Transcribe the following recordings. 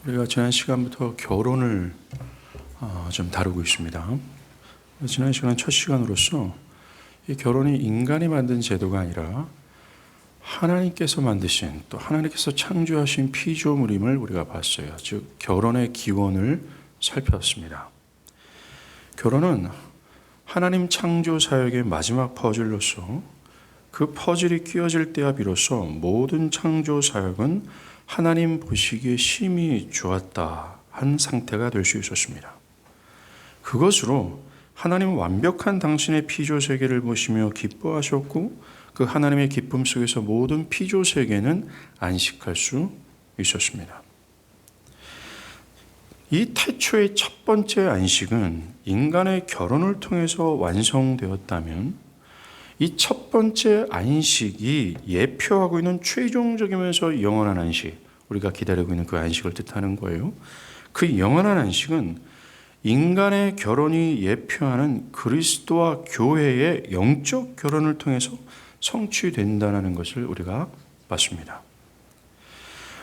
우리가 지난 시간부터 결혼을 좀 다루고 있습니다. 지난 시간 첫 시간으로서 이 결혼이 인간이 만든 제도가 아니라 하나님께서 만드신, 또 하나님께서 창조하신 피조물임을 우리가 봤어요. 즉 결혼의 기원을 살펴봤습니다. 결혼은 하나님 창조 사역의 마지막 퍼즐로서 그 퍼즐이 끼어질 때야 비로소 모든 창조 사역은 하나님 보시기에 심히 좋았다 한 상태가 될 수 있었습니다. 그것으로 하나님은 완벽한 당신의 피조 세계를 보시며 기뻐하셨고, 그 하나님의 기쁨 속에서 모든 피조 세계는 안식할 수 있었습니다. 이 태초의 첫 번째 안식은 인간의 결혼을 통해서 완성되었다면, 이 첫 번째 안식이 예표하고 있는 최종적이면서 영원한 안식, 우리가 기다리고 있는 그 안식을 뜻하는 거예요. 그 영원한 안식은 인간의 결혼이 예표하는 그리스도와 교회의 영적 결혼을 통해서 성취된다는 것을 우리가 봤습니다.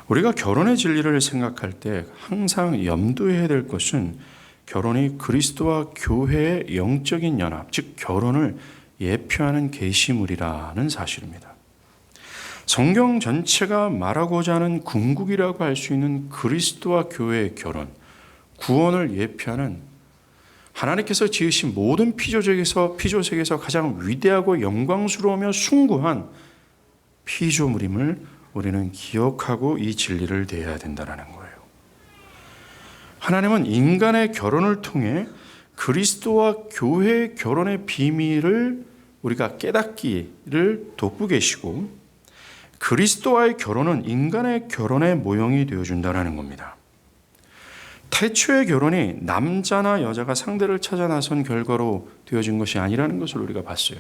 우리가 결혼의 진리를 생각할 때 항상 염두해야 될 것은 결혼이 그리스도와 교회의 영적인 연합, 즉 결혼을 예표하는 계시물이라는 사실입니다. 성경 전체가 말하고자 하는 궁극이라고 할 수 있는 그리스도와 교회의 결혼, 구원을 예표하는 하나님께서 지으신 모든 피조세계에서 가장 위대하고 영광스러우며 숭고한 피조물임을 우리는 기억하고 이 진리를 대해야 된다는 거예요. 하나님은 인간의 결혼을 통해 그리스도와 교회의 결혼의 비밀을 우리가 깨닫기를 돕고 계시고, 그리스도와의 결혼은 인간의 결혼의 모형이 되어준다는 겁니다. 태초의 결혼이 남자나 여자가 상대를 찾아 나선 결과로 되어진 것이 아니라는 것을 우리가 봤어요.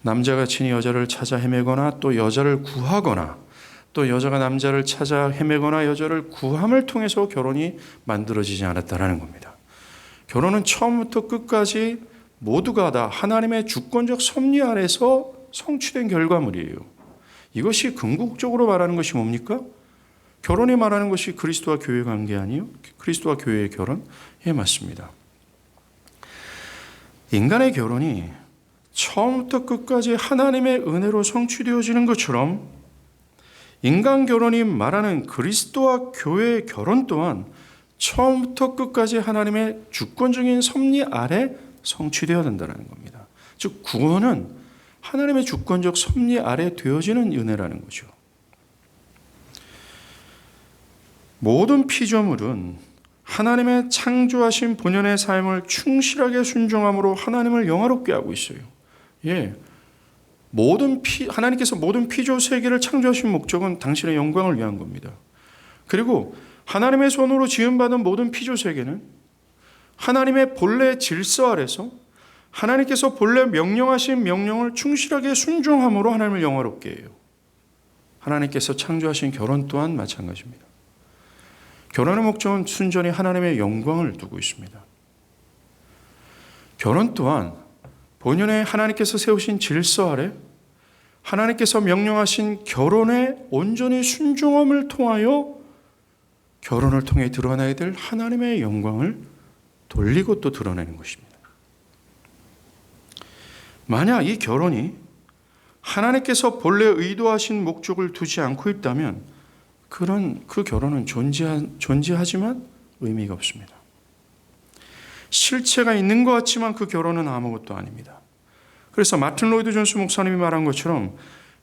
남자가 친히 여자를 찾아 헤매거나 또 여자를 구하거나, 또 여자가 남자를 찾아 헤매거나 여자를 구함을 통해서 결혼이 만들어지지 않았다는 겁니다. 결혼은 처음부터 끝까지 모두가 다 하나님의 주권적 섭리 아래서 성취된 결과물이에요. 이것이 궁극적으로 말하는 것이 뭡니까? 결혼이 말하는 것이 그리스도와 교회의 관계 아니에요? 그리스도와 교회의 결혼? 예, 맞습니다. 인간의 결혼이 처음부터 끝까지 하나님의 은혜로 성취되어지는 것처럼 인간 결혼이 말하는 그리스도와 교회의 결혼 또한 처음부터 끝까지 하나님의 주권적인 섭리 아래 성취되어야 된다는 겁니다. 즉 구원은 하나님의 주권적 섭리 아래 되어지는 은혜라는 거죠. 모든 피조물은 하나님의 창조하신 본연의 삶을 충실하게 순종함으로 하나님을 영화롭게 하고 있어요. 예, 하나님께서 모든 피조 세계를 창조하신 목적은 당신의 영광을 위한 겁니다. 그리고 하나님의 손으로 지음받은 모든 피조 세계는 하나님의 본래 질서 아래서 하나님께서 본래 명령하신 명령을 충실하게 순종함으로 하나님을 영화롭게 해요. 하나님께서 창조하신 결혼 또한 마찬가지입니다. 결혼의 목적은 순전히 하나님의 영광을 두고 있습니다. 결혼 또한 본연의 하나님께서 세우신 질서 아래 하나님께서 명령하신 결혼에 온전히 순종함을 통하여 결혼을 통해 드러나야 될 하나님의 영광을 돌리고 또 드러내는 것입니다. 만약 이 결혼이 하나님께서 본래 의도하신 목적을 두지 않고 있다면 그 결혼은 존재하지만 의미가 없습니다. 실체가 있는 것 같지만 그 결혼은 아무것도 아닙니다. 그래서 마틴 로이드 존스 목사님이 말한 것처럼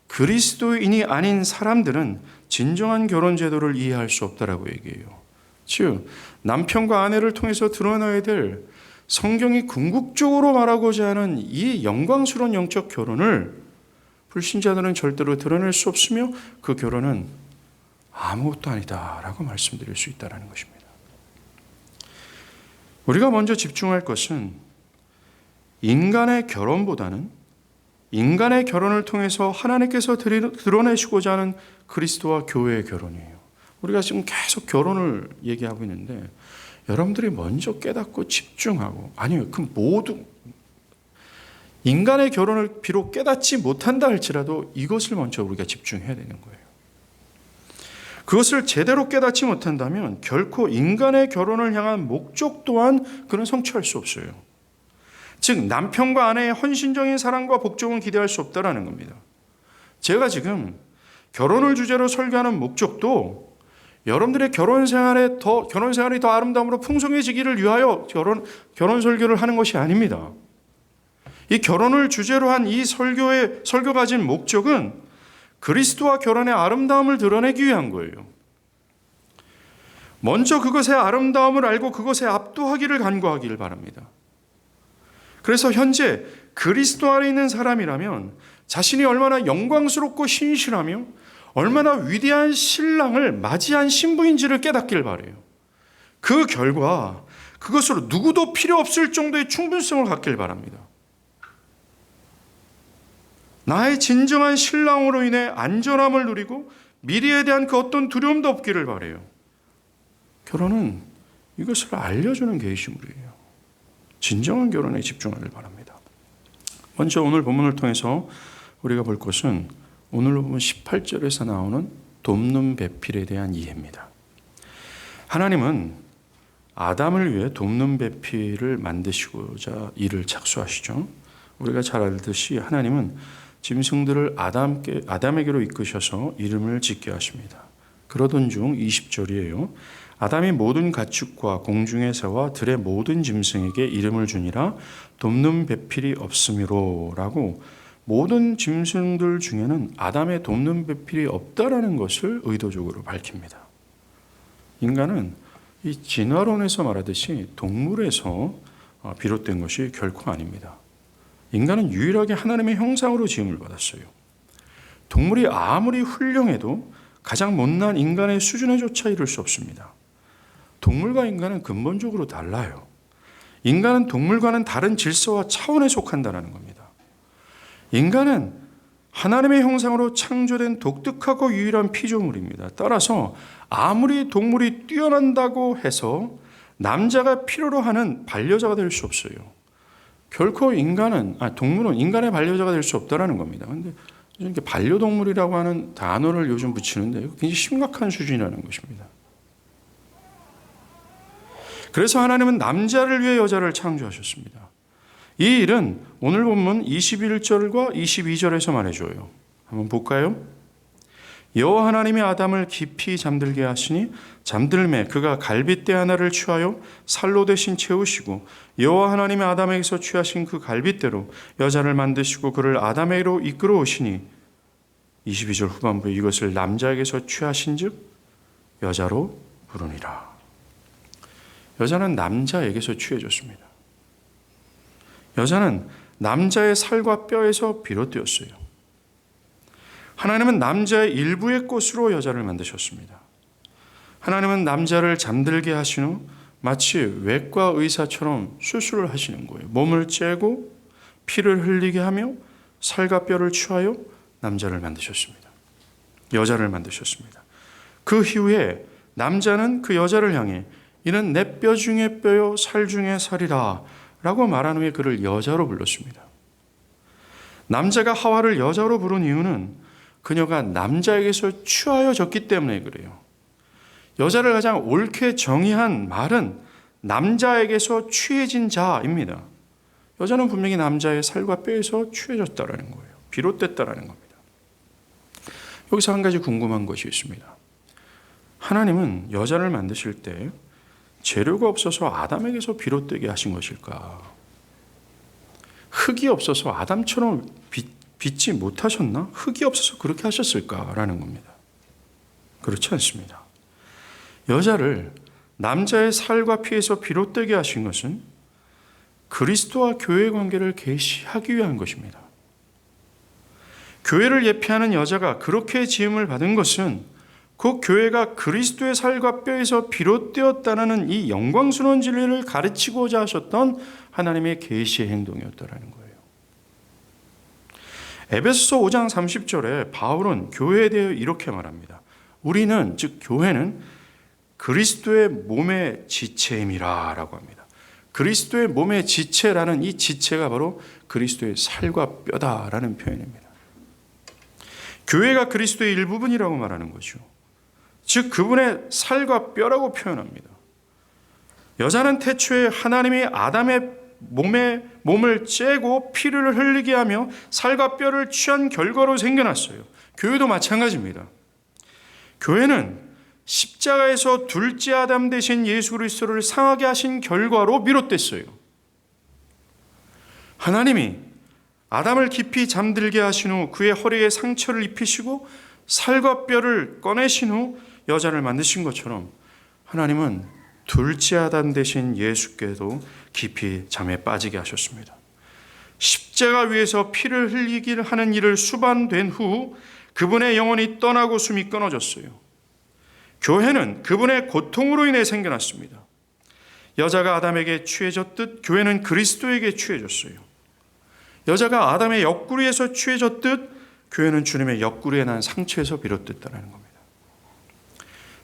그리스도인이 아닌 사람들은 진정한 결혼 제도를 이해할 수 없다라고 얘기해요. 즉 남편과 아내를 통해서 드러나야 될 성경이 궁극적으로 말하고자 하는 이 영광스러운 영적 결혼을 불신자들은 절대로 드러낼 수 없으며 그 결혼은 아무것도 아니다라고 말씀드릴 수 있다는 것입니다. 우리가 먼저 집중할 것은 인간의 결혼보다는 인간의 결혼을 통해서 하나님께서 드러내시고자 하는 그리스도와 교회의 결혼이에요. 우리가 지금 계속 결혼을 얘기하고 있는데 여러분들이 먼저 깨닫고 집중하고, 아니요, 그 모두 인간의 결혼을 비록 깨닫지 못한다 할지라도 이것을 먼저 우리가 집중해야 되는 거예요. 그것을 제대로 깨닫지 못한다면 결코 인간의 결혼을 향한 목적 또한 그는 성취할 수 없어요. 즉 남편과 아내의 헌신적인 사랑과 복종은 기대할 수 없다라는 겁니다. 제가 지금 결혼을 주제로 설교하는 목적도 여러분들의 결혼 생활이 더 아름다움으로 풍성해지기를 위하여 결혼 설교를 하는 것이 아닙니다. 이 결혼을 주제로 한 이 설교가 가진 목적은 그리스도와 결혼의 아름다움을 드러내기 위한 거예요. 먼저 그것의 아름다움을 알고 그것에 압도하기를 간구하기를 바랍니다. 그래서 현재 그리스도 안에 있는 사람이라면 자신이 얼마나 영광스럽고 신실하며 얼마나 위대한 신랑을 맞이한 신부인지를 깨닫기를 바라요. 그 결과 그것으로 누구도 필요 없을 정도의 충분성을 갖기를 바랍니다. 나의 진정한 신랑으로 인해 안전함을 누리고 미래에 대한 그 어떤 두려움도 없기를 바라요. 결혼은 이것을 알려주는 계시물이에요. 진정한 결혼에 집중하길 바랍니다. 먼저 오늘 본문을 통해서 우리가 볼 것은 오늘 보면 18절에서 나오는 돕는 배필에 대한 이해입니다. 하나님은 아담을 위해 돕는 배필을 만드시고자 이를 착수하시죠. 우리가 잘 알듯이 하나님은 짐승들을 아담에게로 이끄셔서 이름을 짓게 하십니다. 그러던 중 20절이에요. 아담이 모든 가축과 공중의 새와 들의 모든 짐승에게 이름을 주니라 돕는 배필이 없음이로라고 모든 짐승들 중에는 아담의 돕는 배필이 없다라는 것을 의도적으로 밝힙니다. 인간은 이 진화론에서 말하듯이 동물에서 비롯된 것이 결코 아닙니다. 인간은 유일하게 하나님의 형상으로 지음을 받았어요. 동물이 아무리 훌륭해도 가장 못난 인간의 수준에조차 이를 수 없습니다. 동물과 인간은 근본적으로 달라요. 인간은 동물과는 다른 질서와 차원에 속한다는 겁니다. 인간은 하나님의 형상으로 창조된 독특하고 유일한 피조물입니다. 따라서 아무리 동물이 뛰어난다고 해서 남자가 필요로 하는 반려자가 될 수 없어요. 결코 동물은 인간의 반려자가 될 수 없다는 겁니다. 그런데 이렇게 반려동물이라고 하는 단어를 요즘 붙이는데 굉장히 심각한 수준이라는 것입니다. 그래서 하나님은 남자를 위해 여자를 창조하셨습니다. 이 일은 오늘 본문 21절과 22절에서 말해줘요. 한번 볼까요? 여호와 하나님이 아담을 깊이 잠들게 하시니 잠들매 그가 갈빗대 하나를 취하여 살로 대신 채우시고 여호와 하나님이 아담에게서 취하신 그 갈빗대로 여자를 만드시고 그를 아담에게로 이끌어 오시니 22절 후반부에 이것을 남자에게서 취하신 즉 여자로 부르니라. 여자는 남자에게서 취해졌습니다. 여자는 남자의 살과 뼈에서 비롯되었어요. 하나님은 남자의 일부의 꽃으로 여자를 만드셨습니다. 하나님은 남자를 잠들게 하신 후 마치 외과 의사처럼 수술을 하시는 거예요. 몸을 째고 피를 흘리게 하며 살과 뼈를 취하여 남자를 만드셨습니다. 여자를 만드셨습니다. 그 이후에 남자는 그 여자를 향해 이는 내 뼈 중에 뼈요 살 중에 살이라 라고 말한 후에 그를 여자로 불렀습니다. 남자가 하와를 여자로 부른 이유는 그녀가 남자에게서 취하여졌기 때문에 그래요. 여자를 가장 옳게 정의한 말은 남자에게서 취해진 자입니다. 여자는 분명히 남자의 살과 뼈에서 취해졌다라는 거예요. 비롯됐다라는 겁니다. 여기서 한 가지 궁금한 것이 있습니다. 하나님은 여자를 만드실 때 재료가 없어서 아담에게서 비롯되게 하신 것일까? 흙이 없어서 아담처럼 빚지 못하셨나? 흙이 없어서 그렇게 하셨을까라는 겁니다. 그렇지 않습니다. 여자를 남자의 살과 피에서 비롯되게 하신 것은 그리스도와 교회의 관계를 계시하기 위한 것입니다. 교회를 예표하는 여자가 그렇게 지음을 받은 것은 그 교회가 그리스도의 살과 뼈에서 비롯되었다는 이 영광스러운 진리를 가르치고자 하셨던 하나님의 계시의 행동이었다는 거예요. 에베소서 5장 30절에 바울은 교회에 대해 이렇게 말합니다. 우리는 즉 교회는 그리스도의 몸의 지체임이라 라고 합니다. 그리스도의 몸의 지체라는 이 지체가 바로 그리스도의 살과 뼈다라는 표현입니다. 교회가 그리스도의 일부분이라고 말하는 거죠. 즉 그분의 살과 뼈라고 표현합니다. 여자는 태초에 하나님이 아담의 몸을 째고 피를 흘리게 하며 살과 뼈를 취한 결과로 생겨났어요. 교회도 마찬가지입니다. 교회는 십자가에서 둘째 아담 되신 예수 그리스도를 상하게 하신 결과로 비롯됐어요. 하나님이 아담을 깊이 잠들게 하신 후 그의 허리에 상처를 입히시고 살과 뼈를 꺼내신 후 여자를 만드신 것처럼 하나님은 둘째 아담 되신 예수께도 깊이 잠에 빠지게 하셨습니다. 십자가 위에서 피를 흘리게 하는 일을 수반된 후 그분의 영혼이 떠나고 숨이 끊어졌어요. 교회는 그분의 고통으로 인해 생겨났습니다. 여자가 아담에게 취해졌듯 교회는 그리스도에게 취해졌어요. 여자가 아담의 옆구리에서 취해졌듯 교회는 주님의 옆구리에 난 상처에서 비롯됐다는 겁니다.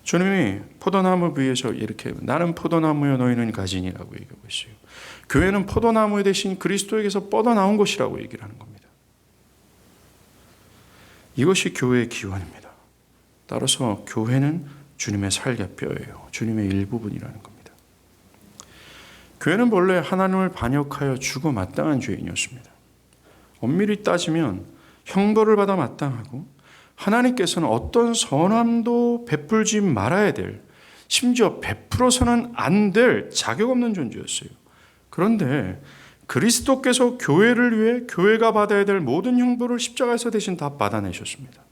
주님이 포도나무 위에서 이렇게 나는 포도나무여 너희는 가지니라고 얘기하고 있어요. 교회는 포도나무 대신 그리스도에게서 뻗어나온 것이라고 얘기를 하는 겁니다. 이것이 교회의 기원입니다. 따라서 교회는 주님의 살개뼈예요. 주님의 일부분이라는 겁니다. 교회는 본래 하나님을 반역하여 죽어 마땅한 죄인이었습니다. 엄밀히 따지면 형벌을 받아 마땅하고 하나님께서는 어떤 선함도 베풀지 말아야 될, 심지어 베풀어서는 안 될 자격 없는 존재였어요. 그런데 그리스도께서 교회를 위해 교회가 받아야 될 모든 형벌을 십자가에서 대신 다 받아내셨습니다.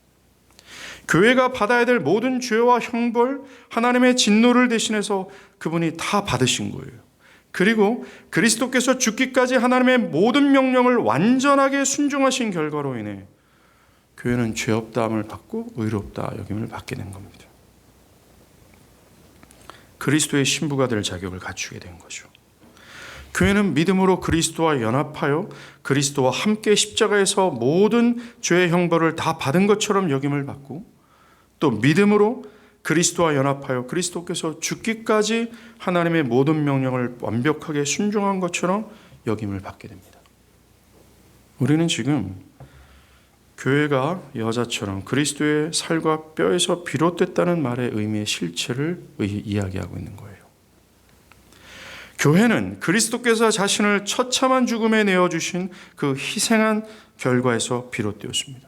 교회가 받아야 될 모든 죄와 형벌, 하나님의 진노를 대신해서 그분이 다 받으신 거예요. 그리고 그리스도께서 죽기까지 하나님의 모든 명령을 완전하게 순종하신 결과로 인해 교회는 죄 없다함을 받고 의롭다 여김을 받게 된 겁니다. 그리스도의 신부가 될 자격을 갖추게 된 거죠. 교회는 믿음으로 그리스도와 연합하여 그리스도와 함께 십자가에서 모든 죄의 형벌을 다 받은 것처럼 여김을 받고 또 믿음으로 그리스도와 연합하여 그리스도께서 죽기까지 하나님의 모든 명령을 완벽하게 순종한 것처럼 여김을 받게 됩니다. 우리는 지금 교회가 여자처럼 그리스도의 살과 뼈에서 비롯됐다는 말의 의미의 실체를 이야기하고 있는 거예요. 교회는 그리스도께서 자신을 처참한 죽음에 내어주신 그 희생한 결과에서 비롯되었습니다.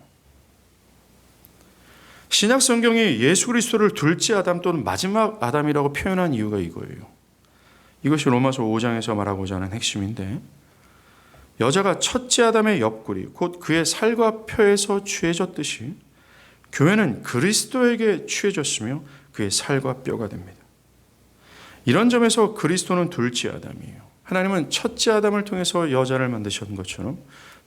신약 성경이 예수 그리스도를 둘째 아담 또는 마지막 아담이라고 표현한 이유가 이거예요. 이것이 로마서 5장에서 말하고자 하는 핵심인데, 여자가 첫째 아담의 옆구리 곧 그의 살과 뼈에서 취해졌듯이 교회는 그리스도에게 취해졌으며 그의 살과 뼈가 됩니다. 이런 점에서 그리스도는 둘째 아담이에요. 하나님은 첫째 아담을 통해서 여자를 만드셨던 것처럼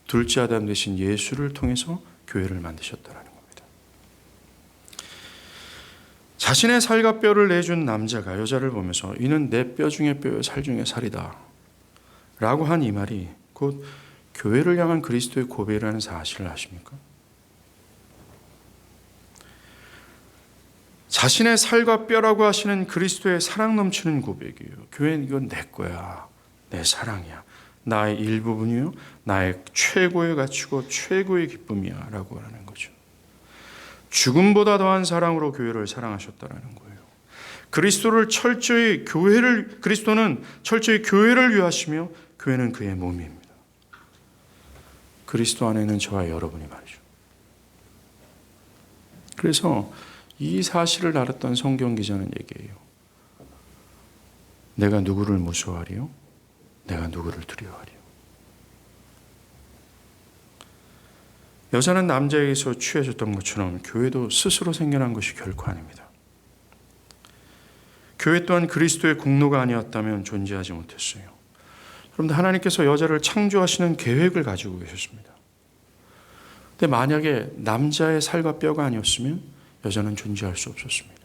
둘째 아담 되신 예수를 통해서 교회를 만드셨다는 겁니다. 자신의 살과 뼈를 내준 남자가 여자를 보면서 이는 내 뼈 중에 뼈요 살 중에 살이다 라고 한 이 말이 곧 교회를 향한 그리스도의 고백이라는 사실을 아십니까? 자신의 살과 뼈라고 하시는 그리스도의 사랑 넘치는 고백이에요. 교회는 이건 내 거야. 내 사랑이야. 나의 일부분이요. 나의 최고의 가치고 최고의 기쁨이야 라고 하는 거죠. 죽음보다 더한 사랑으로 교회를 사랑하셨다라는 거예요. 그리스도는 철저히 교회를 위하시며 교회는 그의 몸입니다. 그리스도 안에는 저와 여러분이 말이죠. 그래서 이 사실을 알았던 성경 기자는 얘기해요. 내가 누구를 무서워하리요? 내가 누구를 두려워하리요? 여자는 남자에게서 취해졌던 것처럼 교회도 스스로 생겨난 것이 결코 아닙니다. 교회 또한 그리스도의 공로가 아니었다면 존재하지 못했어요. 그런데 하나님께서 여자를 창조하시는 계획을 가지고 계셨습니다. 근데 만약에 남자의 살과 뼈가 아니었으면 여자는 존재할 수 없었습니다.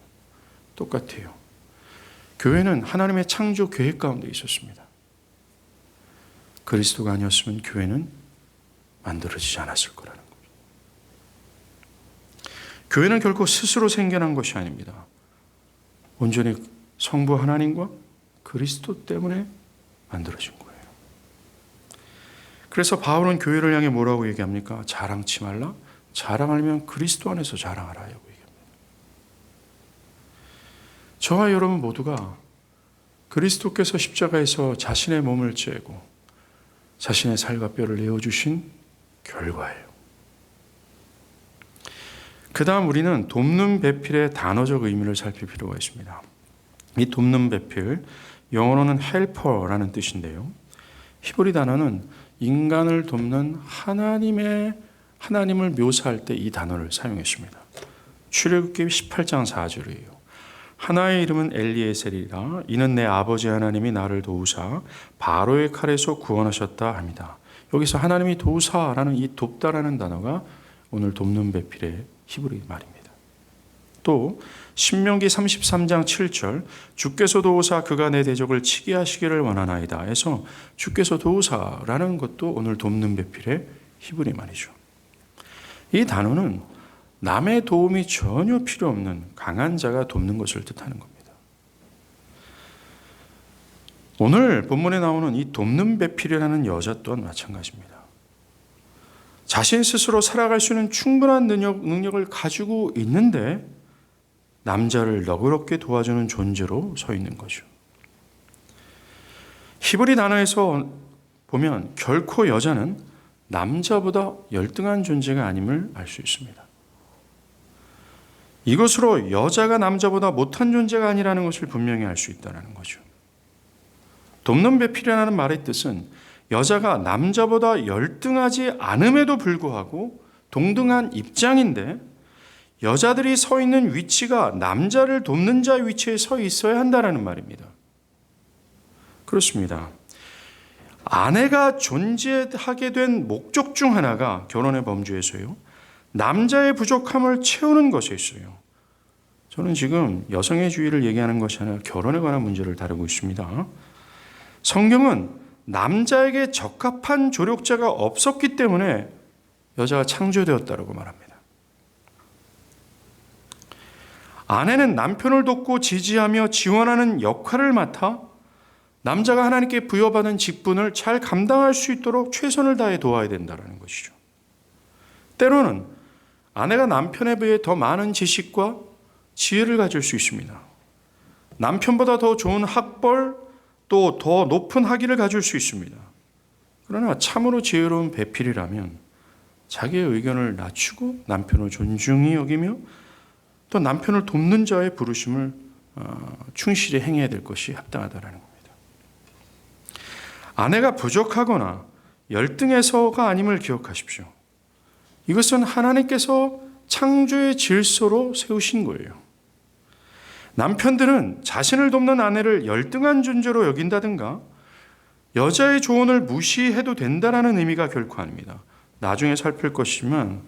똑같아요. 교회는 하나님의 창조 계획 가운데 있었습니다. 그리스도가 아니었으면 교회는 만들어지지 않았을 거라는 거죠. 교회는 결코 스스로 생겨난 것이 아닙니다. 온전히 성부 하나님과 그리스도 때문에 만들어진 거예요. 그래서 바울은 교회를 향해 뭐라고 얘기합니까? 자랑치 말라. 자랑하려면 그리스도 안에서 자랑하라고 얘기합니다. 저와 여러분 모두가 그리스도께서 십자가에서 자신의 몸을 째고 자신의 살과 뼈를 내어주신 결과예요. 그 다음 우리는 돕는 배필의 단어적 의미를 살필 필요가 있습니다. 이 돕는 배필, 영어로는 헬퍼라는 뜻인데요. 히브리 단어는 인간을 돕는 하나님을 묘사할 때 이 단어를 사용했습니다. 출애굽기 18장 4절이에요. 하나의 이름은 엘리에셀이라 이는 내 아버지 하나님이 나를 도우사 바로의 칼에서 구원하셨다 합니다. 여기서 하나님이 도우사라는 이 돕다라는 단어가 오늘 돕는 배필의 히브리 말입니다. 또 신명기 33장 7절 주께서 도우사 그가 내 대적을 치게 하시기를 원하나이다 해서 주께서 도우사라는 것도 오늘 돕는 배필의 히브리 말이죠. 이 단어는 남의 도움이 전혀 필요 없는 강한 자가 돕는 것을 뜻하는 겁니다. 오늘 본문에 나오는 이 돕는 배필이라는 여자 또한 마찬가지입니다. 자신 스스로 살아갈 수 있는 충분한 능력을 가지고 있는데 남자를 너그럽게 도와주는 존재로 서 있는 거죠. 히브리 단어에서 보면 결코 여자는 남자보다 열등한 존재가 아님을 알 수 있습니다. 이것으로 여자가 남자보다 못한 존재가 아니라는 것을 분명히 알 수 있다는 거죠. 돕는 배필이라는 말의 뜻은 여자가 남자보다 열등하지 않음에도 불구하고 동등한 입장인데 여자들이 서 있는 위치가 남자를 돕는 자의 위치에 서 있어야 한다는 말입니다. 그렇습니다. 아내가 존재하게 된 목적 중 하나가 결혼의 범주에서요. 남자의 부족함을 채우는 것에 있어요. 저는 지금 여성의 주의를 얘기하는 것이 아니라 결혼에 관한 문제를 다루고 있습니다. 성경은 남자에게 적합한 조력자가 없었기 때문에 여자가 창조되었다고 말합니다. 아내는 남편을 돕고 지지하며 지원하는 역할을 맡아 남자가 하나님께 부여받은 직분을 잘 감당할 수 있도록 최선을 다해 도와야 된다는 것이죠. 때로는 아내가 남편에 비해 더 많은 지식과 지혜를 가질 수 있습니다. 남편보다 더 좋은 학벌 또 더 높은 학위를 가질 수 있습니다. 그러나 참으로 지혜로운 배필이라면 자기의 의견을 낮추고 남편을 존중히 여기며 또 남편을 돕는 자의 부르심을 충실히 행해야 될 것이 합당하다는 겁니다. 아내가 부족하거나 열등해서가 아님을 기억하십시오. 이것은 하나님께서 창조의 질서로 세우신 거예요. 남편들은 자신을 돕는 아내를 열등한 존재로 여긴다든가 여자의 조언을 무시해도 된다는 의미가 결코 아닙니다. 나중에 살필 것이지만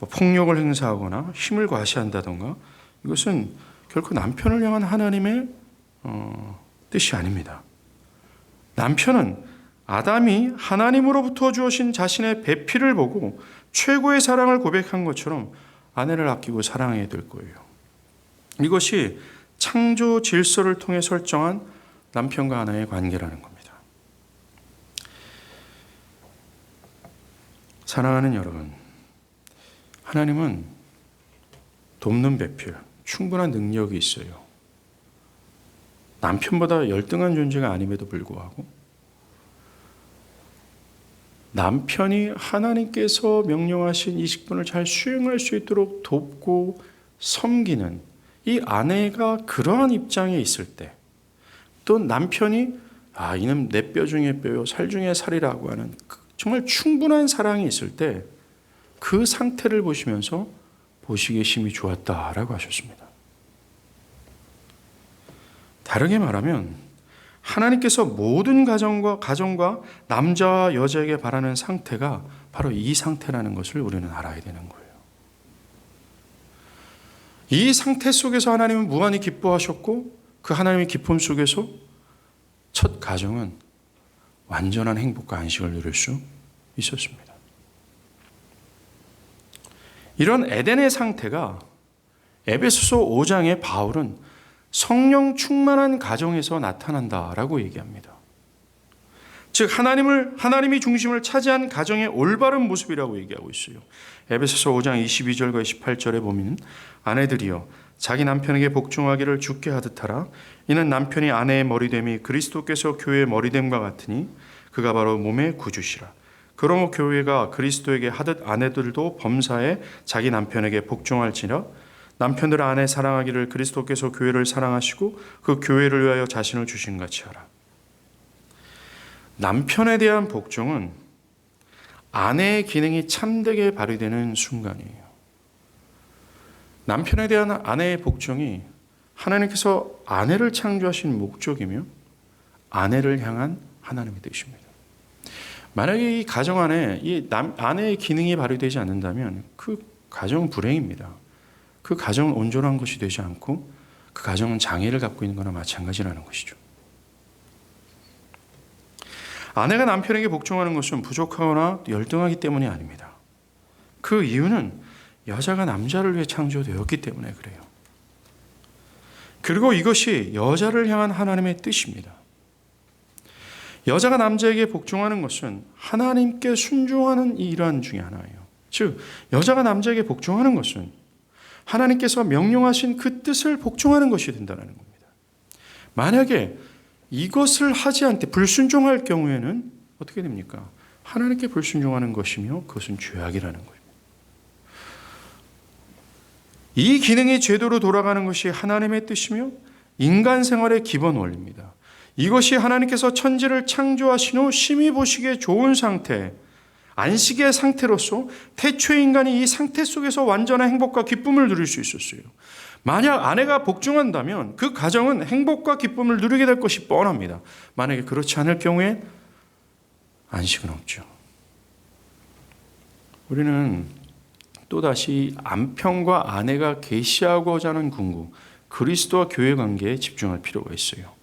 폭력을 행사하거나 힘을 과시한다든가 이것은 결코 남편을 향한 하나님의 뜻이 아닙니다. 남편은 아담이 하나님으로부터 주어진 자신의 배필을 보고 최고의 사랑을 고백한 것처럼 아내를 아끼고 사랑해야 될 거예요. 이것이 창조 질서를 통해 설정한 남편과 아내의 관계라는 겁니다. 사랑하는 여러분, 하나님은 돕는 배필, 충분한 능력이 있어요. 남편보다 열등한 존재가 아님에도 불구하고 남편이 하나님께서 명령하신 이 직분을 잘 수행할 수 있도록 돕고 섬기는 이 아내가 그러한 입장에 있을 때, 또 남편이 이는 내 뼈 중에 뼈요 살 중에 살이라고 하는 정말 충분한 사랑이 있을 때 그 상태를 보시면서 보시기에 심히 좋았다라고 하셨습니다. 다르게 말하면 하나님께서 모든 가정과 남자와 여자에게 바라는 상태가 바로 이 상태라는 것을 우리는 알아야 되는 거예요. 이 상태 속에서 하나님은 무한히 기뻐하셨고 그 하나님의 기쁨 속에서 첫 가정은 완전한 행복과 안식을 누릴 수 있었습니다. 이런 에덴의 상태가 에베소서 5장의 바울은 성령 충만한 가정에서 나타난다라고 얘기합니다. 즉 하나님이 중심을 차지한 가정의 올바른 모습이라고 얘기하고 있어요. 에베소서 5장 22절과 28절에 보면 아내들이여 자기 남편에게 복종하기를 주께 하듯 하라. 이는 남편이 아내의 머리됨이 그리스도께서 교회의 머리됨과 같으니 그가 바로 몸의 구주시라. 그러므로 교회가 그리스도에게 하듯 아내들도 범사에 자기 남편에게 복종할지라. 남편들 아내 사랑하기를 그리스도께서 교회를 사랑하시고 그 교회를 위하여 자신을 주신 같이 하라. 남편에 대한 복종은 아내의 기능이 참되게 발휘되는 순간이에요. 남편에 대한 아내의 복종이 하나님께서 아내를 창조하신 목적이며 아내를 향한 하나님의 뜻입니다. 만약에 이 가정 안에 아내의 기능이 발휘되지 않는다면 그 가정은 불행입니다. 그 가정은 온전한 것이 되지 않고 그 가정은 장애를 갖고 있는 거나 마찬가지라는 것이죠. 아내가 남편에게 복종하는 것은 부족하거나 열등하기 때문이 아닙니다. 그 이유는 여자가 남자를 위해 창조되었기 때문에 그래요. 그리고 이것이 여자를 향한 하나님의 뜻입니다. 여자가 남자에게 복종하는 것은 하나님께 순종하는 일환 중에 하나예요. 즉, 여자가 남자에게 복종하는 것은 하나님께서 명령하신 그 뜻을 복종하는 것이 된다는 겁니다. 만약에 이것을 하지 않되 불순종할 경우에는 어떻게 됩니까? 하나님께 불순종하는 것이며 그것은 죄악이라는 거예요. 이 기능이 제대로 돌아가는 것이 하나님의 뜻이며 인간 생활의 기본 원리입니다. 이것이 하나님께서 천지를 창조하신 후 심히 보시기에 좋은 상태, 안식의 상태로서 태초의 인간이 이 상태 속에서 완전한 행복과 기쁨을 누릴 수 있었어요. 만약 아내가 복종한다면 그 가정은 행복과 기쁨을 누리게 될 것이 뻔합니다. 만약에 그렇지 않을 경우에 안식은 없죠. 우리는 또다시 남편과 아내가 계시하고자 하는 궁극, 그리스도와 교회 관계에 집중할 필요가 있어요.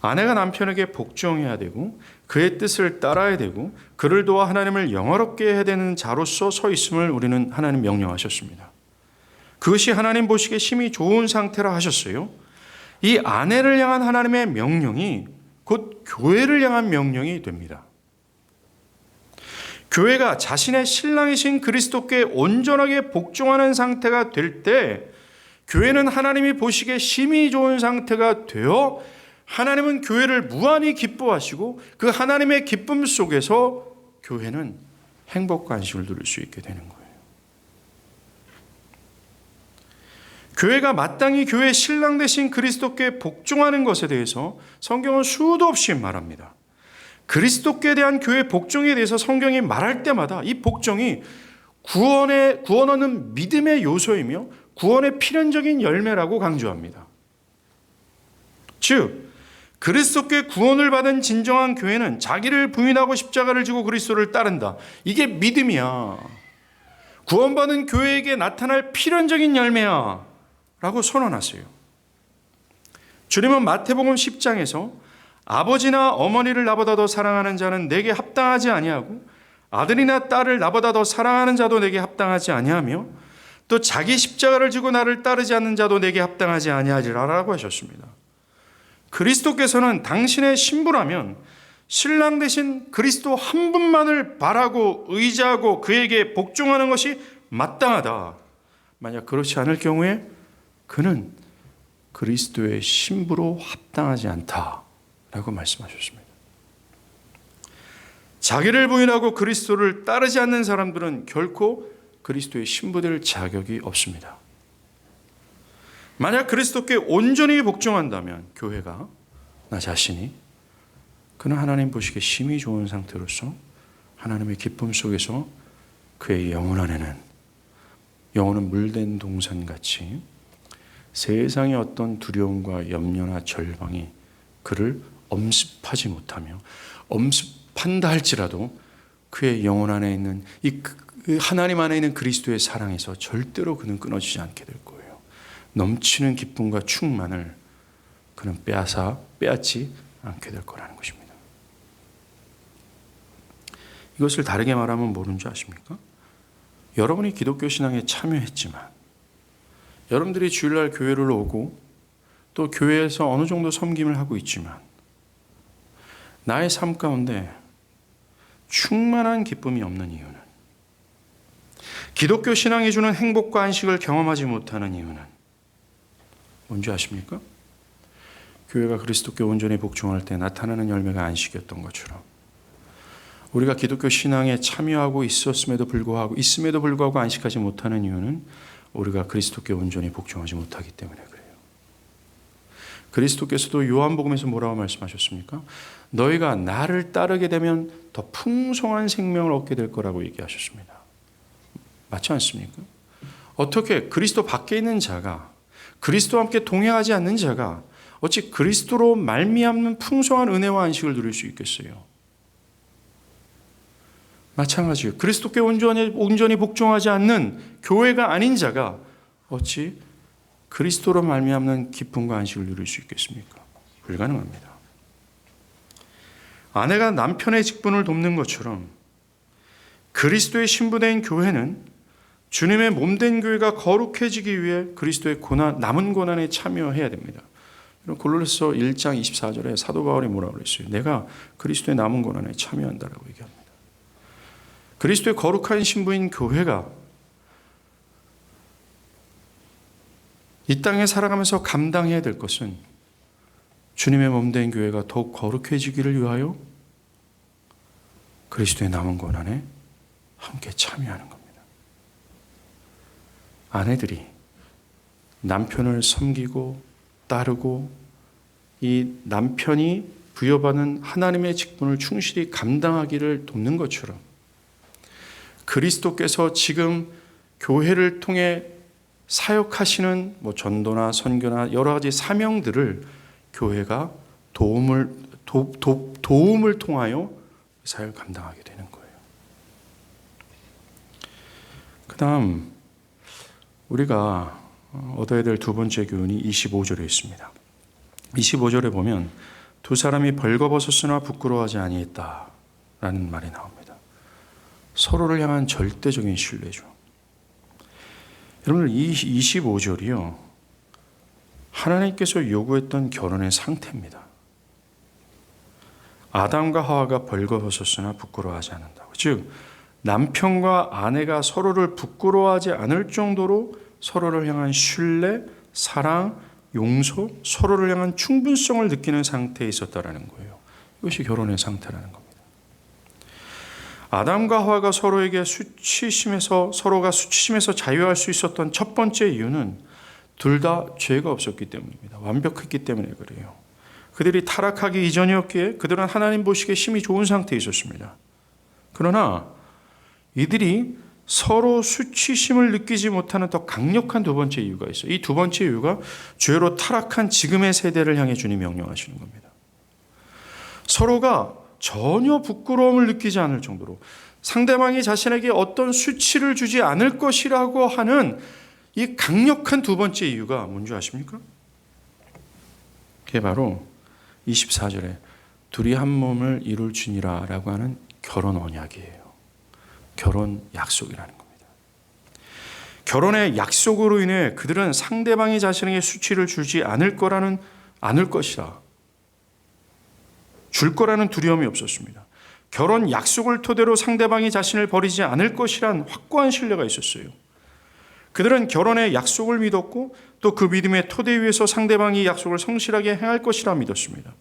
아내가 남편에게 복종해야 되고 그의 뜻을 따라야 되고 그를 도와 하나님을 영화롭게 해야 되는 자로서 서 있음을 우리는 하나님 명령하셨습니다. 그것이 하나님 보시기에 심히 좋은 상태라 하셨어요. 이 아내를 향한 하나님의 명령이 곧 교회를 향한 명령이 됩니다. 교회가 자신의 신랑이신 그리스도께 온전하게 복종하는 상태가 될 때 교회는 하나님이 보시기에 심히 좋은 상태가 되어 하나님은 교회를 무한히 기뻐하시고 그 하나님의 기쁨 속에서 교회는 행복과 안식을 누릴 수 있게 되는 거예요. 교회가 마땅히 교회의 신랑 되신 그리스도께 복종하는 것에 대해서 성경은 수도 없이 말합니다. 그리스도께 대한 교회의 복종에 대해서 성경이 말할 때마다 이 복종이 구원 얻는 믿음의 요소이며 구원의 필연적인 열매라고 강조합니다. 즉 그리스도께 구원을 받은 진정한 교회는 자기를 부인하고 십자가를 지고 그리스도를 따른다. 이게 믿음이야. 구원받은 교회에게 나타날 필연적인 열매야 라고 선언하세요. 주님은 마태복음 10장에서 아버지나 어머니를 나보다 더 사랑하는 자는 내게 합당하지 아니하고 아들이나 딸을 나보다 더 사랑하는 자도 내게 합당하지 아니하며 또 자기 십자가를 지고 나를 따르지 않는 자도 내게 합당하지 아니하리라라고 하셨습니다. 그리스도께서는 당신의 신부라면 신랑 되신 그리스도 한 분만을 바라고 의지하고 그에게 복종하는 것이 마땅하다. 만약 그렇지 않을 경우에 그는 그리스도의 신부로 합당하지 않다라고 말씀하셨습니다. 자기를 부인하고 그리스도를 따르지 않는 사람들은 결코 그리스도의 신부될 자격이 없습니다. 만약 그리스도께 온전히 복종한다면 교회가 나 자신이 그는 하나님 보시기에 심히 좋은 상태로서 하나님의 기쁨 속에서 그의 영혼 안에는 영혼은 물된 동산같이 세상의 어떤 두려움과 염려나 절망이 그를 엄습하지 못하며 엄습한다 할지라도 그의 영혼 안에 있는 이 하나님 안에 있는 그리스도의 사랑에서 절대로 그는 끊어지지 않게 될 거예요. 넘치는 기쁨과 충만을 그는 빼앗지 않게 될 거라는 것입니다. 이것을 다르게 말하면 모르는 줄 아십니까? 여러분이 기독교 신앙에 참여했지만 여러분들이 주일날 교회를 오고 또 교회에서 어느 정도 섬김을 하고 있지만 나의 삶 가운데 충만한 기쁨이 없는 이유는 기독교 신앙이 주는 행복과 안식을 경험하지 못하는 이유는 뭔지 아십니까? 교회가 그리스도께 온전히 복종할 때 나타나는 열매가 안식이었던 것처럼 우리가 기독교 신앙에 참여하고 있음에도 불구하고 안식하지 못하는 이유는 우리가 그리스도께 온전히 복종하지 못하기 때문에 그래요. 그리스도께서도 요한복음에서 뭐라고 말씀하셨습니까? 너희가 나를 따르게 되면 더 풍성한 생명을 얻게 될 거라고 얘기하셨습니다. 맞지 않습니까? 어떻게 그리스도 밖에 있는 자가, 그리스도와 함께 동행하지 않는 자가 어찌 그리스도로 말미암는 풍성한 은혜와 안식을 누릴 수 있겠어요? 마찬가지예요. 그리스도께 온전히 복종하지 않는 교회가 아닌 자가 어찌 그리스도로 말미암는 기쁨과 안식을 누릴 수 있겠습니까? 불가능합니다. 아내가 남편의 직분을 돕는 것처럼 그리스도의 신부된 교회는 주님의 몸된 교회가 거룩해지기 위해 그리스도의 남은 고난에 참여해야 됩니다. 골로새서 1장 24절에 사도 바울이 뭐라고 그랬어요? 내가 그리스도의 남은 고난에 참여한다라고 얘기합니다. 그리스도의 거룩한 신부인 교회가 이 땅에 살아가면서 감당해야 될 것은 주님의 몸된 교회가 더욱 거룩해지기를 위하여 그리스도의 남은 고난에 함께 참여하는 겁니다. 아내들이 남편을 섬기고 따르고 이 남편이 부여받은 하나님의 직분을 충실히 감당하기를 돕는 것처럼 그리스도께서 지금 교회를 통해 사역하시는 전도나 선교나 여러 가지 사명들을 교회가 도움을 통하여 사역을 감당하게 되는 거예요. 그 다음 우리가 얻어야 될 두 번째 교훈이 25절에 있습니다. 25절에 보면 두 사람이 벌거벗었으나 부끄러워하지 아니했다라는 말이 나옵니다. 서로를 향한 절대적인 신뢰죠. 여러분들 이 25절이요. 하나님께서 요구했던 결혼의 상태입니다. 아담과 하와가 벌거벗었으나 부끄러워하지 않는다고. 즉 남편과 아내가 서로를 부끄러워하지 않을 정도로 서로를 향한 신뢰, 사랑, 용서, 서로를 향한 충분성을 느끼는 상태에 있었다라는 거예요. 이것이 결혼의 상태라는 겁니다. 아담과 하와가 서로가 수치심에서 자유할 수 있었던 첫 번째 이유는 둘 다 죄가 없었기 때문입니다. 완벽했기 때문에 그래요. 그들이 타락하기 이전이었기에 그들은 하나님 보시기에 힘이 좋은 상태에 있었습니다. 그러나 이들이 서로 수치심을 느끼지 못하는 더 강력한 두 번째 이유가 있어요. 이 두 번째 이유가 죄로 타락한 지금의 세대를 향해 주님이 명령하시는 겁니다. 서로가 전혀 부끄러움을 느끼지 않을 정도로 상대방이 자신에게 어떤 수치를 주지 않을 것이라고 하는 이 강력한 두 번째 이유가 뭔지 아십니까? 그게 바로 24절에 둘이 한 몸을 이룰지니라 라고 하는 결혼 언약이에요. 결혼 약속이라는 겁니다. 결혼의 약속으로 인해 그들은 상대방이 자신에게 수치를 주지 않을 것이라 줄 거라는 두려움이 없었습니다. 결혼 약속을 토대로 상대방이 자신을 버리지 않을 것이란 확고한 신뢰가 있었어요. 그들은 결혼의 약속을 믿었고 또 그 믿음의 토대 위에서 상대방이 약속을 성실하게 행할 것이라 믿었습니다.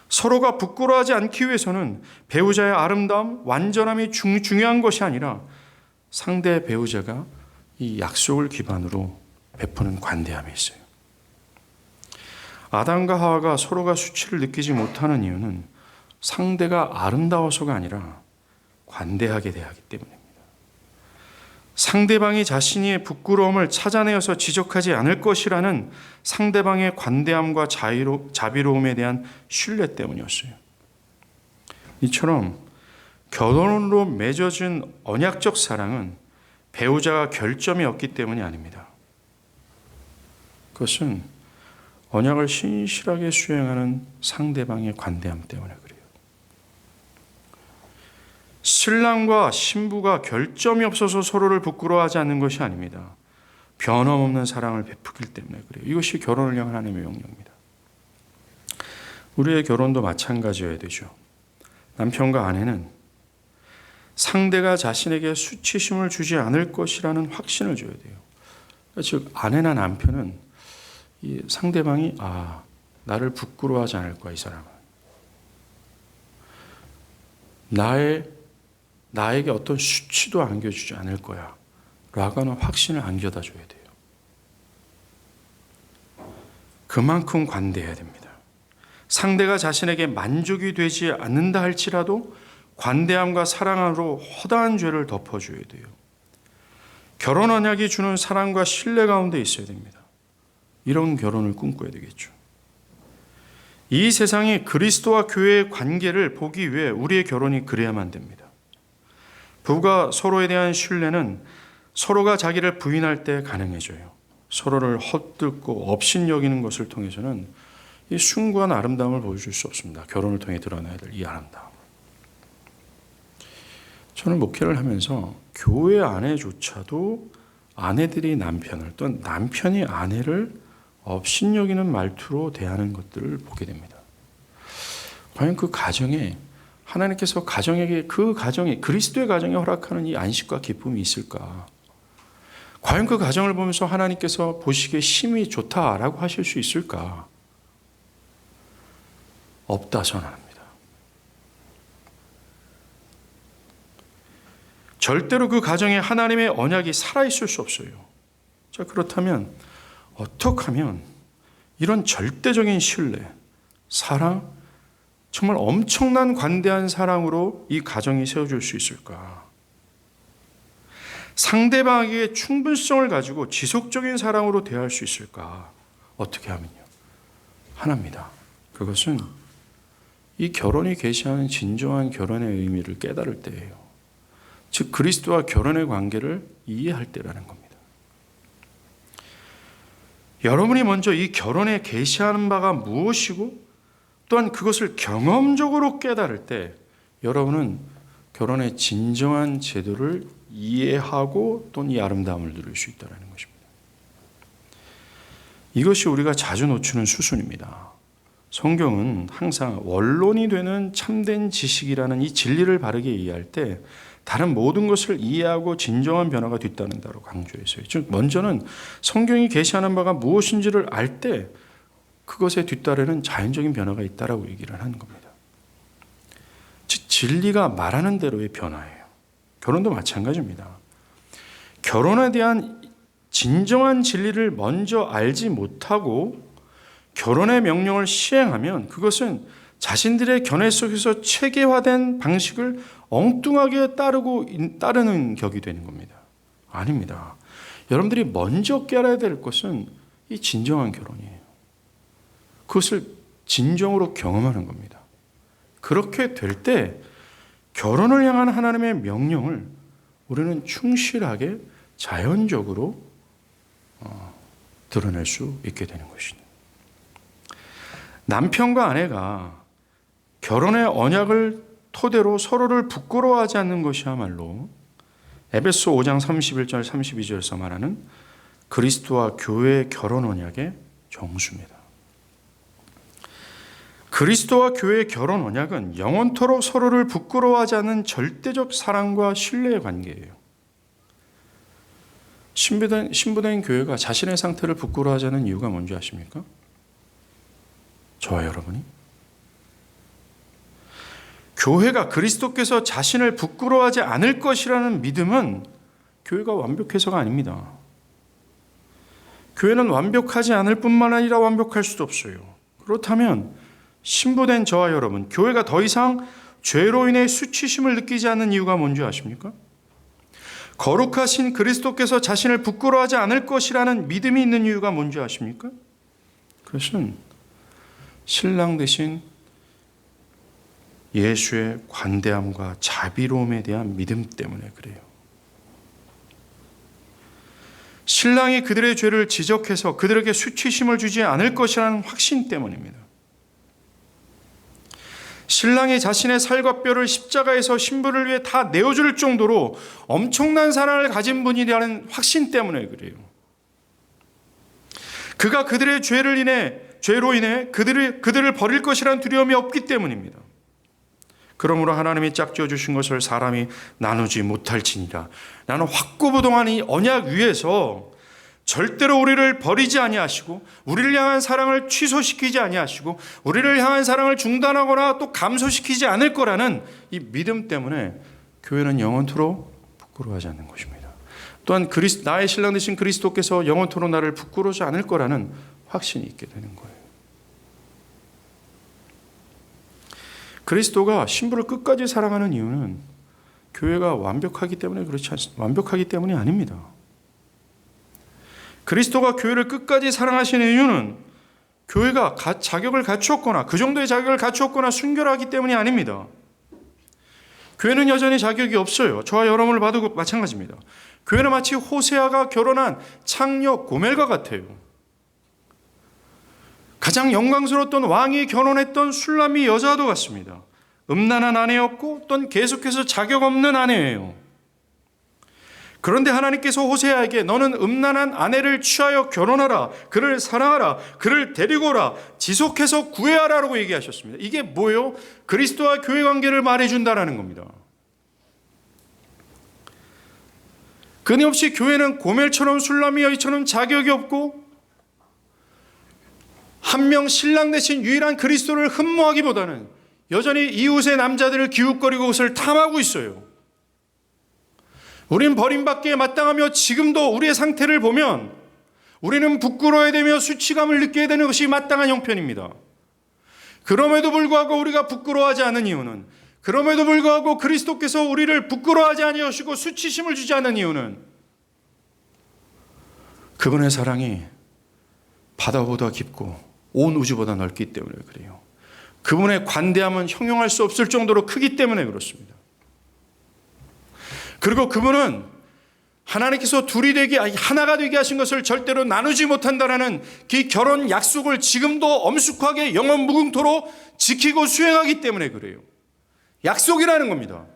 서로가 부끄러워하지 않기 위해서는 배우자의 아름다움, 완전함이 중요한 것이 아니라 상대 배우자가 이 약속을 기반으로 베푸는 관대함이 있어요. 아담과 하와가 서로가 수치를 느끼지 못하는 이유는 상대가 아름다워서가 아니라 관대하게 대하기 때문입니다. 상대방이 자신의 부끄러움을 찾아내어서 지적하지 않을 것이라는 상대방의 관대함과 자비로움에 대한 신뢰 때문이었어요. 이처럼 결혼으로 맺어진 언약적 사랑은 배우자가 결점이 없기 때문이 아닙니다. 그것은 언약을 신실하게 수행하는 상대방의 관대함 때문에 그래요. 신랑과 신부가 결점이 없어서 서로를 부끄러워하지 않는 것이 아닙니다. 변함없는 사랑을 베푸기 때문에 그래요. 이것이 결혼을 향한 하나님의 명령입니다. 우리의 결혼도 마찬가지여야 되죠. 남편과 아내는 상대가 자신에게 수치심을 주지 않을 것이라는 확신을 줘야 돼요. 즉 아내나 남편은 이 상대방이 나를 부끄러워하지 않을 거야, 이 사람은. 나에게 어떤 수치도 안겨주지 않을 거야 라고 하는 확신을 안겨다 줘야 돼요. 그만큼 관대해야 됩니다. 상대가 자신에게 만족이 되지 않는다 할지라도 관대함과 사랑으로 허다한 죄를 덮어줘야 돼요. 결혼 언약이 주는 사랑과 신뢰 가운데 있어야 됩니다. 이런 결혼을 꿈꿔야 되겠죠. 이 세상이 그리스도와 교회의 관계를 보기 위해 우리의 결혼이 그래야만 됩니다. 부부가 서로에 대한 신뢰는 서로가 자기를 부인할 때 가능해져요. 서로를 헛듣고 업신여기는 것을 통해서는 이 숭고한 아름다움을 보여줄 수 없습니다. 결혼을 통해 드러나야 될 이 아름다움. 저는 목회를 하면서 교회 안에조차도 아내들이 남편을 또는 남편이 아내를 업신여기는 말투로 대하는 것들을 보게 됩니다. 과연 그 가정에 하나님께서 가정에게 그 가정이 그리스도의 가정에 허락하는 이 안식과 기쁨이 있을까? 과연 그 가정을 보면서 하나님께서 보시기에 심히 좋다라고 하실 수 있을까? 없다 선언합니다. 절대로 그 가정에 하나님의 언약이 살아있을 수 없어요. 자, 그렇다면 어떻게 하면 이런 절대적인 신뢰, 사랑, 정말 엄청난 관대한 사랑으로 이 가정이 세워질 수 있을까? 상대방에게 충분성을 가지고 지속적인 사랑으로 대할 수 있을까? 어떻게 하면요? 하나입니다. 그것은 이 결혼이 계시하는 진정한 결혼의 의미를 깨달을 때예요. 즉 그리스도와 결혼의 관계를 이해할 때라는 겁니다. 여러분이 먼저 이 결혼에 계시하는 바가 무엇이고 또한 그것을 경험적으로 깨달을 때 여러분은 결혼의 진정한 제도를 이해하고 또는 이 아름다움을 누릴 수 있다는 것입니다. 이것이 우리가 자주 놓치는 수순입니다. 성경은 항상 원론이 되는 참된 지식이라는 이 진리를 바르게 이해할 때 다른 모든 것을 이해하고 진정한 변화가 뒤따른다고 강조했어요. 즉 먼저는 성경이 계시하는 바가 무엇인지를 알 때 그것에 뒤따르는 자연적인 변화가 있다라고 얘기를 하는 겁니다. 즉 진리가 말하는 대로의 변화예요. 결혼도 마찬가지입니다. 결혼에 대한 진정한 진리를 먼저 알지 못하고 결혼의 명령을 시행하면 그것은 자신들의 견해 속에서 체계화된 방식을 엉뚱하게 따르는 격이 되는 겁니다. 아닙니다. 여러분들이 먼저 깨달아야 될 것은 이 진정한 결혼이에요. 그것을 진정으로 경험하는 겁니다. 그렇게 될 때 결혼을 향한 하나님의 명령을 우리는 충실하게 자연적으로 드러낼 수 있게 되는 것입니다. 남편과 아내가 결혼의 언약을 토대로 서로를 부끄러워하지 않는 것이야말로 에베소 5장 31절 32절에서 말하는 그리스도와 교회의 결혼 언약의 정수입니다. 그리스도와 교회의 결혼 언약은 영원토록 서로를 부끄러워하지 않는 절대적 사랑과 신뢰의 관계예요. 신부된 교회가 자신의 상태를 부끄러워하지 않는 이유가 뭔지 아십니까? 저와 여러분이 교회가 그리스도께서 자신을 부끄러워하지 않을 것이라는 믿음은 교회가 완벽해서가 아닙니다. 교회는 완벽하지 않을 뿐만 아니라 완벽할 수도 없어요. 그렇다면 신부된 저와 여러분, 교회가 더 이상 죄로 인해 수치심을 느끼지 않는 이유가 뭔지 아십니까? 거룩하신 그리스도께서 자신을 부끄러워하지 않을 것이라는 믿음이 있는 이유가 뭔지 아십니까? 그것은 신랑 되신 예수의 관대함과 자비로움에 대한 믿음 때문에 그래요. 신랑이 그들의 죄를 지적해서 그들에게 수치심을 주지 않을 것이라는 확신 때문입니다. 신랑이 자신의 살과 뼈를 십자가에서 신부를 위해 다 내어줄 정도로 엄청난 사랑을 가진 분이라는 확신 때문에 그래요. 그가 그들의 죄로 인해 그들을 버릴 것이라는 두려움이 없기 때문입니다. 그러므로 하나님이 짝지어 주신 것을 사람이 나누지 못할지니라. 나는 확고부동한 이 언약 위에서 절대로 우리를 버리지 아니하시고 우리를 향한 사랑을 취소시키지 아니하시고 우리를 향한 사랑을 중단하거나 또 감소시키지 않을 거라는 이 믿음 때문에 교회는 영원토록 부끄러워하지 않는 것입니다. 또한 나의 신랑 되신 그리스도께서 영원토록 나를 부끄러워하지 않을 거라는 확신이 있게 되는 거예요. 그리스도가 신부를 끝까지 사랑하는 이유는 교회가 완벽하기 때문에 완벽하기 때문이 아닙니다. 그리스도가 교회를 끝까지 사랑하시는 이유는 교회가 자격을 갖추었거나 그 정도의 자격을 갖추었거나 순결하기 때문이 아닙니다. 교회는 여전히 자격이 없어요. 저와 여러분을 봐도 마찬가지입니다. 교회는 마치 호세아가 결혼한 창녀 고멜과 같아요. 가장 영광스러웠던 왕이 결혼했던 술람미 여자도 같습니다. 음란한 아내였고 또는 계속해서 자격 없는 아내예요. 그런데 하나님께서 호세아에게 너는 음란한 아내를 취하여 결혼하라, 그를 사랑하라, 그를 데리고 오라, 지속해서 구애하라라고 얘기하셨습니다. 이게 뭐예요? 그리스도와 교회 관계를 말해준다라는 겁니다. 끊임없이 교회는 고멜처럼 술람미 여인처럼 자격이 없고 한 명 신랑 대신 유일한 그리스도를 흠모하기보다는 여전히 이웃의 남자들을 기웃거리고 그것을 탐하고 있어요. 우린 버림받기에 마땅하며 지금도 우리의 상태를 보면 우리는 부끄러워야 되며 수치감을 느껴야 되는 것이 마땅한 형편입니다. 그럼에도 불구하고 우리가 부끄러워하지 않은 이유는, 그럼에도 불구하고 그리스도께서 우리를 부끄러워하지 아니하시고 수치심을 주지 않은 이유는 그분의 사랑이 바다보다 깊고 온 우주보다 넓기 때문에 그래요. 그분의 관대함은 형용할 수 없을 정도로 크기 때문에 그렇습니다. 그리고 그분은 하나님께서 둘이 되게, 하나가 되게 하신 것을 절대로 나누지 못한다라는 그 결혼 약속을 지금도 엄숙하게 영원 무궁토로 지키고 수행하기 때문에 그래요. 약속이라는 겁니다.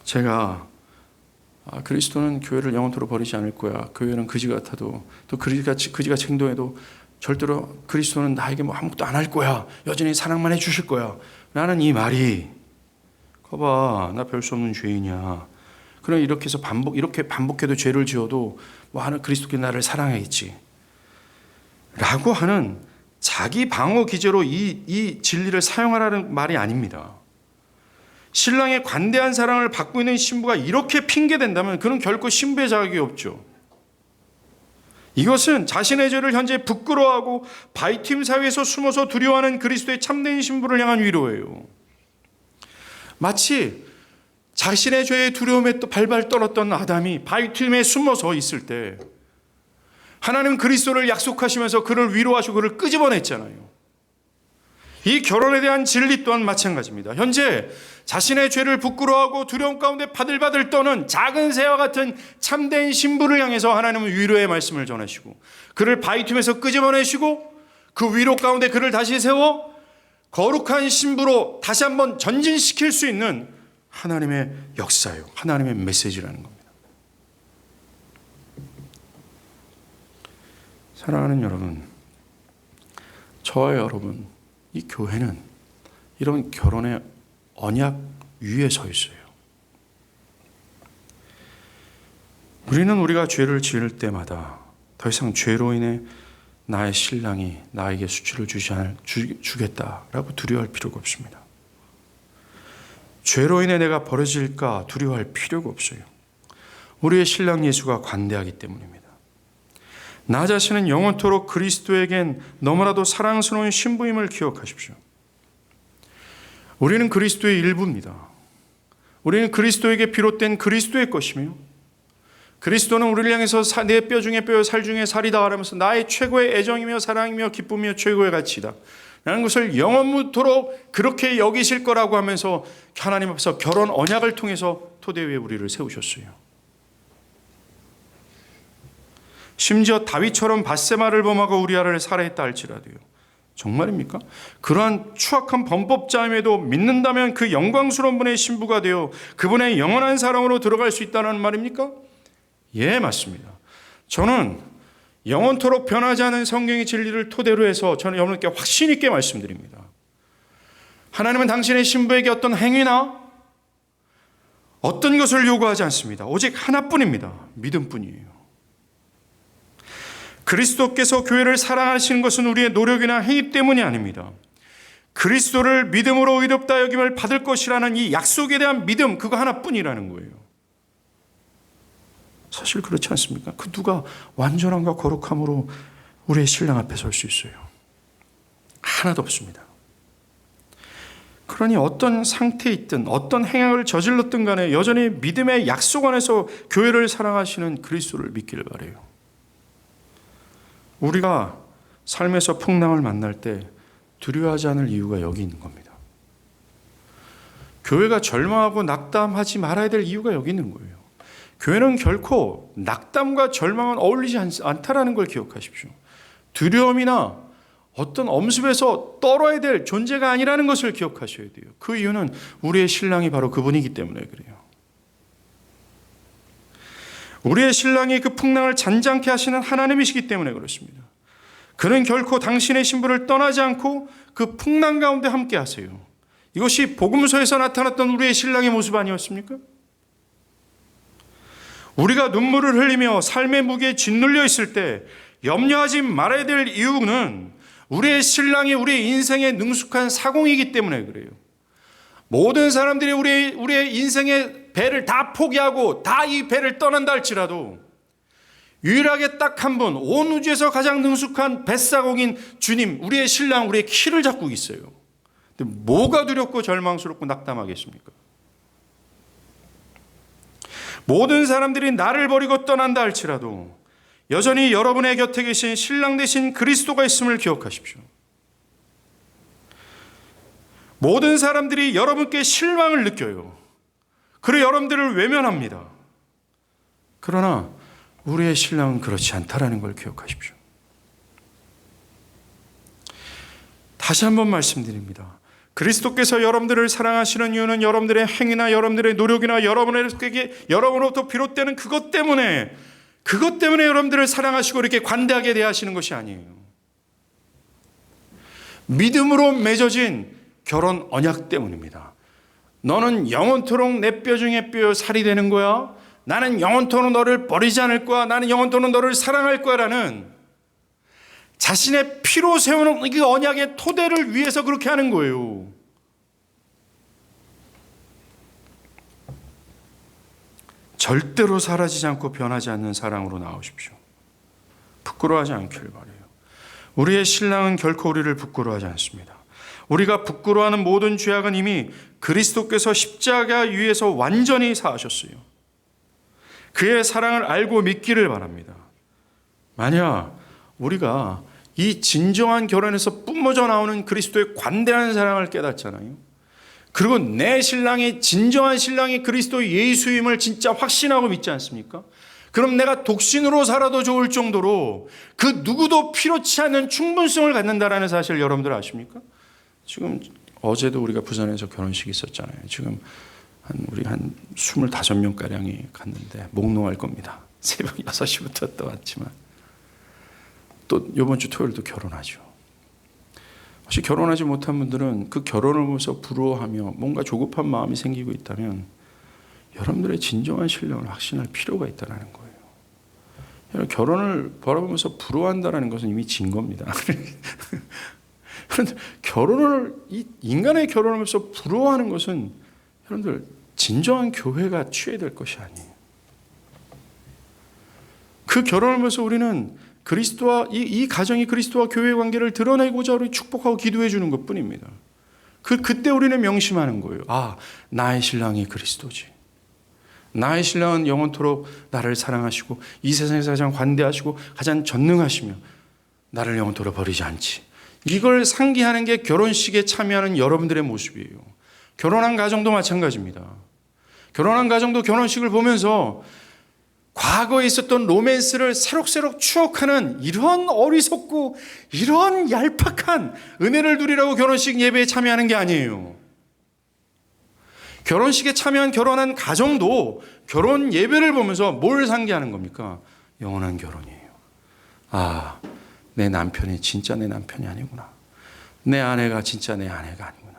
제가 그리스도는 교회를 영원토록 버리지 않을 거야. 교회는 거지 같아도 또 거지같이 행동해도 절대로 그리스도는 나에게 뭐 아무것도 안 할 거야. 여전히 사랑만 해 주실 거야. 라는 이 말이 거봐, 나 별 수 없는 죄인이야. 그럼 이렇게 해서 이렇게 반복해도 죄를 지어도 뭐 하는 그리스도께 나를 사랑하겠지. 라고 하는 자기 방어 기제로 이 진리를 사용하라는 말이 아닙니다. 신랑의 관대한 사랑을 받고 있는 신부가 이렇게 핑계댄다면 그는 결코 신부의 자격이 없죠. 이것은 자신의 죄를 현재 부끄러워하고 바이팀 사회에서 숨어서 두려워하는 그리스도의 참된 신부를 향한 위로예요. 마치 자신의 죄의 두려움에 또 발발 떨었던 아담이 바이팀에 숨어서 있을 때 하나님 그리스도를 약속하시면서 그를 위로하시고 그를 끄집어냈잖아요. 이 결혼에 대한 진리 또한 마찬가지입니다. 현재 자신의 죄를 부끄러워하고 두려움 가운데 바들바들 떠는 작은 새와 같은 참된 신부를 향해서 하나님은 위로의 말씀을 전하시고 그를 바위틈에서 끄집어내시고 그 위로 가운데 그를 다시 세워 거룩한 신부로 다시 한번 전진시킬 수 있는 하나님의 역사예요. 하나님의 메시지라는 겁니다. 사랑하는 여러분, 저와 여러분, 이 교회는 이런 결혼의 언약 위에 서 있어요. 우리는 우리가 죄를 지을 때마다 더 이상 죄로 인해 나의 신랑이 나에게 수치를 주겠다라고 두려워할 필요가 없습니다. 죄로 인해 내가 버려질까 두려워할 필요가 없어요. 우리의 신랑 예수가 관대하기 때문입니다. 나 자신은 영원토록 그리스도에겐 너무나도 사랑스러운 신부임을 기억하십시오. 우리는 그리스도의 일부입니다. 우리는 그리스도에게 비롯된 그리스도의 것이며 그리스도는 우리를 향해서 내 뼈 중에 뼈요 살 중에 살이다 하면서 나의 최고의 애정이며 사랑이며 기쁨이며 최고의 가치다 라는 것을 영원토록 그렇게 여기실 거라고 하면서 하나님 앞에서 결혼 언약을 통해서 토대 위에 우리를 세우셨어요. 심지어 다윗처럼 밧세마를 범하고 우리아를 살해했다 할지라도요. 정말입니까? 그러한 추악한 범법자임에도 믿는다면 그 영광스러운 분의 신부가 되어 그분의 영원한 사랑으로 들어갈 수 있다는 말입니까? 예, 맞습니다. 저는 영원토록 변하지 않은 성경의 진리를 토대로 해서 저는 여러분께 확신 있게 말씀드립니다. 하나님은 당신의 신부에게 어떤 행위나 어떤 것을 요구하지 않습니다. 오직 하나뿐입니다. 믿음뿐이에요. 그리스도께서 교회를 사랑하시는 것은 우리의 노력이나 행위 때문이 아닙니다. 그리스도를 믿음으로 의롭다 여김을 받을 것이라는 이 약속에 대한 믿음, 그거 하나뿐이라는 거예요. 사실 그렇지 않습니까? 그 누가 완전함과 거룩함으로 우리의 신랑 앞에 설 수 있어요? 하나도 없습니다. 그러니 어떤 상태에 있든 어떤 행악을 저질렀든 간에 여전히 믿음의 약속 안에서 교회를 사랑하시는 그리스도를 믿기를 바라요. 우리가 삶에서 풍랑을 만날 때 두려워하지 않을 이유가 여기 있는 겁니다. 교회가 절망하고 낙담하지 말아야 될 이유가 여기 있는 거예요. 교회는 결코 낙담과 절망은 어울리지 않다라는 걸 기억하십시오. 두려움이나 어떤 엄습에서 떨어야 될 존재가 아니라는 것을 기억하셔야 돼요. 그 이유는 우리의 신랑이 바로 그분이기 때문에 그래요. 우리의 신랑이 그 풍랑을 잔잔케 하시는 하나님이시기 때문에 그렇습니다. 그는 결코 당신의 신부를 떠나지 않고 그 풍랑 가운데 함께 하세요. 이것이 복음서에서 나타났던 우리의 신랑의 모습 아니었습니까? 우리가 눈물을 흘리며 삶의 무게에 짓눌려 있을 때 염려하지 말아야 될 이유는 우리의 신랑이 우리의 인생에 능숙한 사공이기 때문에 그래요. 모든 사람들이 우리의 인생의 배를 다 포기하고 다 이 배를 떠난다 할지라도 유일하게 딱 한 분, 온 우주에서 가장 능숙한 뱃사공인 주님, 우리의 신랑, 우리의 키를 잡고 있어요. 근데 뭐가 두렵고 절망스럽고 낙담하겠습니까? 모든 사람들이 나를 버리고 떠난다 할지라도 여전히 여러분의 곁에 계신 신랑 되신 그리스도가 있음을 기억하십시오. 모든 사람들이 여러분께 실망을 느껴요. 그래 여러분들을 외면합니다. 그러나 우리의 신랑은 그렇지 않다라는 걸 기억하십시오. 다시 한번 말씀드립니다. 그리스도께서 여러분들을 사랑하시는 이유는 여러분들의 행위나 여러분들의 노력이나 여러분으로부터 비롯되는 그것 때문에 여러분들을 사랑하시고 이렇게 관대하게 대하시는 것이 아니에요. 믿음으로 맺어진 결혼 언약 때문입니다. 너는 영원토록 내 뼈 중에 뼈 살이 되는 거야. 나는 영원토록 너를 버리지 않을 거야. 나는 영원토록 너를 사랑할 거야라는 자신의 피로 세우는 이 언약의 토대를 위해서 그렇게 하는 거예요. 절대로 사라지지 않고 변하지 않는 사랑으로 나오십시오. 부끄러워하지 않기를 바라요. 우리의 신랑은 결코 우리를 부끄러워하지 않습니다. 우리가 부끄러워하는 모든 죄악은 이미 그리스도께서 십자가 위에서 완전히 사하셨어요. 그의 사랑을 알고 믿기를 바랍니다. 만약 우리가 이 진정한 결혼에서 뿜어져 나오는 그리스도의 관대한 사랑을 깨닫잖아요. 그리고 내 신랑이 진정한 신랑이 그리스도 예수임을 진짜 확신하고 믿지 않습니까? 그럼 내가 독신으로 살아도 좋을 정도로 그 누구도 필요치 않는 충분성을 갖는다라는 사실 여러분들 아십니까? 지금 어제도 우리가 부산에서 결혼식이 있었잖아요. 지금 우리 한 25명가량이 갔는데 목 놓을 겁니다. 새벽 6시부터 또 왔지만 또 이번 주 토요일도 결혼하죠. 혹시 결혼하지 못한 분들은 그 결혼을 보면서 부러워하며 뭔가 조급한 마음이 생기고 있다면 여러분들의 진정한 신령을 확신할 필요가 있다는 거예요. 결혼을 바라보면서 부러워한다는 것은 이미 진 겁니다. 인간의 결혼을 하면서 부러워하는 것은 여러분들 진정한 교회가 취해야 될 것이 아니에요. 그 결혼을 하면서 우리는 그리스도와 이 가정이 그리스도와 교회의 관계를 드러내고자 우리 축복하고 기도해 주는 것뿐입니다. 그때 우리는 명심하는 거예요. 아, 나의 신랑이 그리스도지. 나의 신랑은 영원토록 나를 사랑하시고 이 세상에서 가장 관대하시고 가장 전능하시며 나를 영원토록 버리지 않지. 이걸 상기하는 게 결혼식에 참여하는 여러분들의 모습이에요. 결혼한 가정도 마찬가지입니다. 결혼한 가정도 결혼식을 보면서 과거에 있었던 로맨스를 새록새록 추억하는 이런 어리석고 이런 얄팍한 은혜를 누리라고 결혼식 예배에 참여하는 게 아니에요. 결혼식에 참여한 결혼한 가정도 결혼 예배를 보면서 뭘 상기하는 겁니까? 영원한 결혼이에요. 아, 내 남편이 진짜 내 남편이 아니구나. 내 아내가 진짜 내 아내가 아니구나.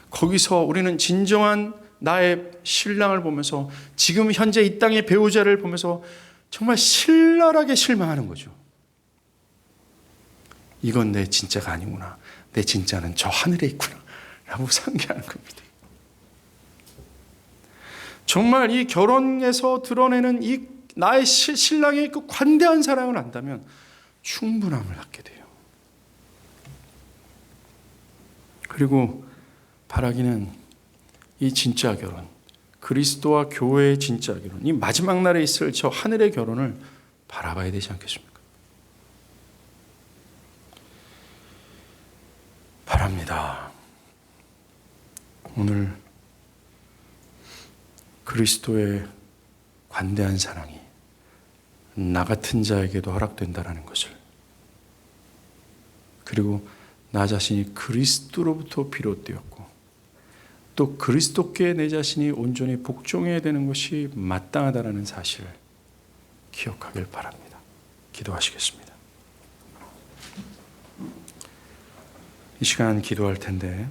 거기서 우리는 진정한 나의 신랑을 보면서 지금 현재 이 땅의 배우자를 보면서 정말 신랄하게 실망하는 거죠. 이건 내 진짜가 아니구나. 내 진짜는 저 하늘에 있구나. 라고 상기하는 겁니다. 정말 이 결혼에서 드러내는 이 나의 신랑의 그 관대한 사랑을 안다면 충분함을 갖게 돼요. 그리고 바라기는 이 진짜 결혼, 그리스도와 교회의 진짜 결혼, 이 마지막 날에 있을 저 하늘의 결혼을 바라봐야 되지 않겠습니까? 바랍니다. 오늘 그리스도의 관대한 사랑이 나 같은 자에게도 허락된다라는 것을, 그리고 나 자신이 그리스도로부터 비롯되었고 또 그리스도께 내 자신이 온전히 복종해야 되는 것이 마땅하다라는 사실을 기억하길 바랍니다. 기도하시겠습니다. 이 시간 기도할 텐데